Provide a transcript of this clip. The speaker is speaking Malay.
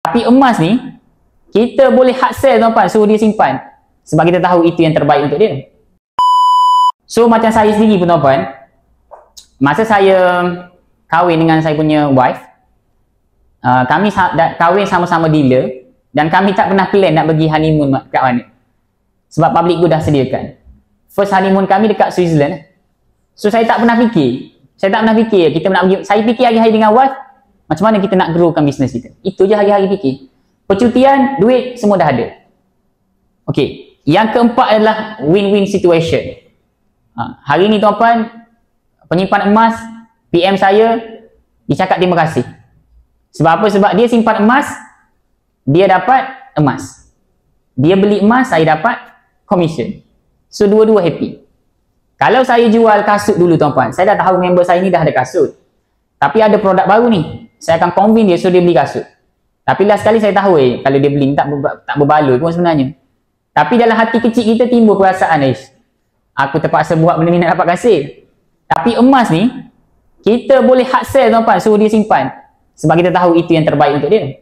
Tapi emas ni, kita boleh hard sell tuan-tuan, suruh dia simpan. Sebab kita tahu itu yang terbaik untuk dia. So macam saya sendiri pun tuan-tuan, masa saya kahwin dengan saya punya wife, kami kahwin sama-sama dealer dan kami tak pernah plan nak pergi honeymoon kat mana. Sebab public good dah sediakan. First honeymoon kami dekat Switzerland. So saya tak pernah fikir. Saya tak pernah fikir kita nak pergi. Saya fikir hari-hari dengan wife, macam mana kita nak growkan bisnes kita. Itu je hari-hari fikir. Percutian, duit, semua dah ada. Okey. Yang keempat adalah win-win situation. Hari ni tuan-tuan, penyimpan emas, PM saya, dia cakap terima kasih. Sebab apa? Sebab dia simpan emas, dia dapat emas. Dia beli emas, saya dapat commission. So dua-dua happy. Kalau saya jual kasut dulu tuan-tuan, saya dah tahu member saya ni dah ada kasut. Tapi ada produk baru ni, saya akan convince dia so dia beli kasut. Tapi last sekali saya tahu kalau dia beli tak berbaloi pun sebenarnya. Tapi dalam hati kecil kita timbul perasaan, aku terpaksa buat benda ni nak dapat hasil. Tapi emas ni, kita boleh hard sell tuan-tuan, suruh dia simpan. Sebab kita tahu itu yang terbaik untuk dia.